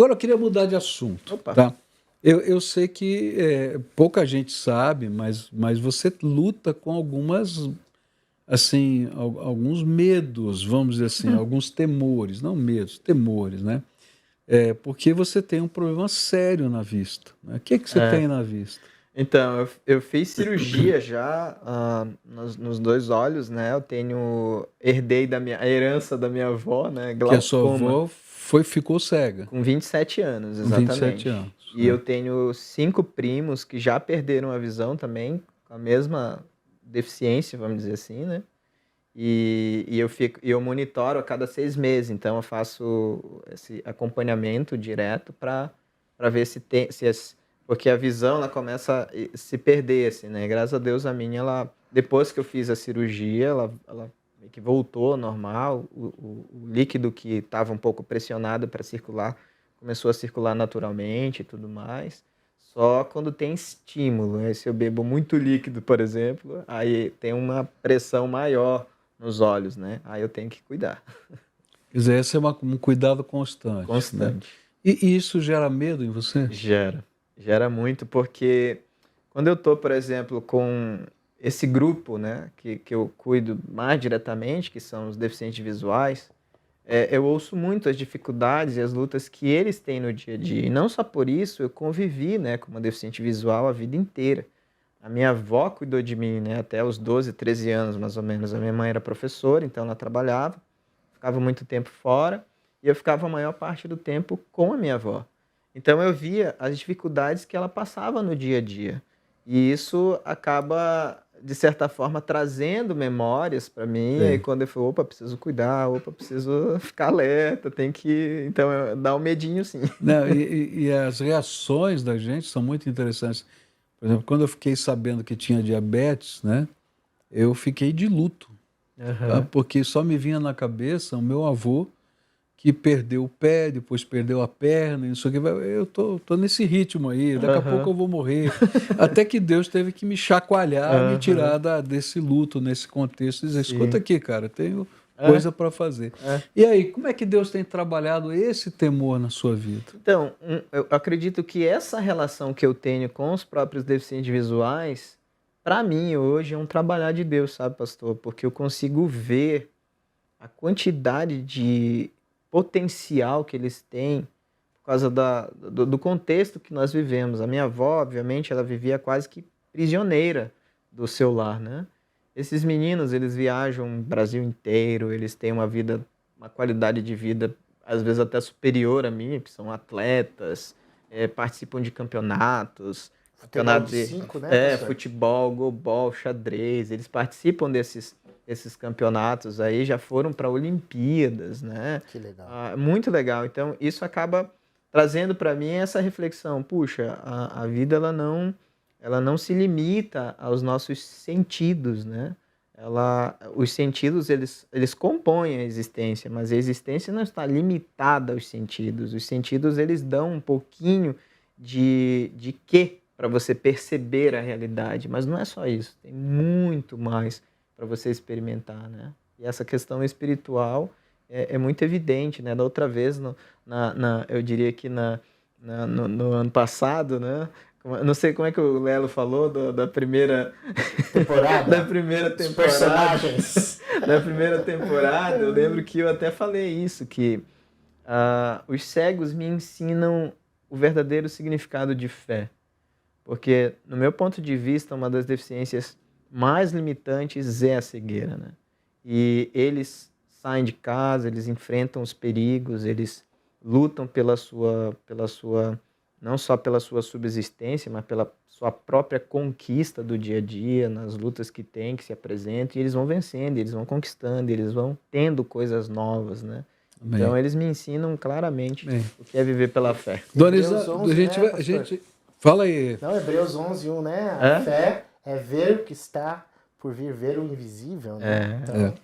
Agora eu queria mudar de assunto, Opa. tá? Eu sei que pouca gente sabe, mas você luta com algumas, assim, alguns medos, vamos dizer assim, alguns temores, não medos, temores, né? Porque você tem um problema sério na vista, né? O que que você É. tem na vista? Então, eu fiz cirurgia já nos dois olhos, né? Eu herdei a herança da minha avó, né? Que a sua Glaucoma, avó ficou cega, com 27 anos, com 27 exatamente. anos. E eu tenho 5 primos que já perderam a visão também, com a mesma deficiência, vamos dizer assim, né? E eu monitoro a cada 6 meses, então eu faço esse acompanhamento direto para ver se tem, porque a visão ela começa a se perder, assim, né? Graças a Deus a minha, depois que eu fiz a cirurgia, ela meio que voltou ao normal, o líquido que estava um pouco pressionado para circular começou a circular naturalmente e tudo mais. Só quando tem estímulo, né? Se eu bebo muito líquido, por exemplo, aí tem uma pressão maior nos olhos, né? Aí eu tenho que cuidar. Quer dizer, esse é um cuidado constante, né? Constante. E isso gera medo em você? Gera. Gera muito, porque quando eu tô, por exemplo, com esse grupo, né, que eu cuido mais diretamente, que são os deficientes visuais, eu ouço muito as dificuldades e as lutas que eles têm no dia a dia. E não só por isso, eu convivi, né, com uma deficiente visual a vida inteira. A minha avó cuidou de mim, né, até os 12, 13 anos, mais ou menos. A minha mãe era professora, então ela trabalhava, ficava muito tempo fora, e eu ficava a maior parte do tempo com a minha avó. Então eu via as dificuldades que ela passava no dia a dia. E isso acaba, de certa forma, trazendo memórias para mim. E aí Sei. quando eu falo, opa, preciso cuidar, opa, preciso ficar alerta, tem que. Então dá um medinho sim. Não, e as reações da gente são muito interessantes. Por exemplo, quando eu fiquei sabendo que tinha diabetes, né, eu fiquei de luto, tá? Aham. Porque só me vinha na cabeça o meu avô que perdeu o pé, depois perdeu a perna, e não sei o que. Eu tô nesse ritmo aí, daqui a pouco Aham. eu vou morrer. Até que Deus teve que me chacoalhar, me Aham. tirar desse luto, nesse contexto, e dizer, escuta Sim. aqui, cara, tenho É, coisa para fazer. é. E aí, como é que Deus tem trabalhado esse temor na sua vida? Então, eu acredito que essa relação que eu tenho com os próprios deficientes visuais, para mim hoje é um trabalhar de Deus, sabe, pastor? Porque eu consigo ver a quantidade de potencial que eles têm por causa do contexto que nós vivemos. A minha avó, obviamente, ela vivia quase que prisioneira do seu lar, né? Esses meninos, eles viajam o Brasil inteiro, eles têm uma vida, uma qualidade de vida, às vezes até superior à minha, que são atletas, participam de campeonatos, Futebol campeonato de de 5, né, pastor? futebol, golbol, xadrez, eles participam esses campeonatos aí, já foram para Olimpíadas, né? Que legal. Muito legal. Então, isso acaba trazendo para mim essa reflexão. Puxa, a vida ela não se limita aos nossos sentidos, né? Os sentidos, eles compõem a existência, mas a existência não está limitada aos sentidos. Os sentidos, eles dão um pouquinho de quê para você perceber a realidade, mas não é só isso. Tem muito mais para você experimentar, né? E essa questão espiritual é muito evidente, né? Da outra vez, eu diria que no ano passado, né? Não sei como é que o Lelo falou da primeira Temporada. da primeira Os temporada. personagens. Da primeira temporada, eu lembro que eu até falei isso, que os cegos me ensinam o verdadeiro significado de fé. Porque, no meu ponto de vista, uma das deficiências mais limitantes é a cegueira, né? E eles saem de casa, eles enfrentam os perigos, eles lutam não só pela sua subsistência, mas pela sua própria conquista do dia a dia, nas lutas que tem, que se apresentam, e eles vão vencendo, eles vão conquistando, eles vão tendo coisas novas, né? Amém. Então, eles me ensinam claramente Amém. o que é viver pela fé. Dona Hebreus Isa, 11, a gente né, vai... A pastor? gente... Fala aí. Não, Hebreus 11, 1, né? É? A fé é ver o que está por vir, ver o invisível, né? É. Então,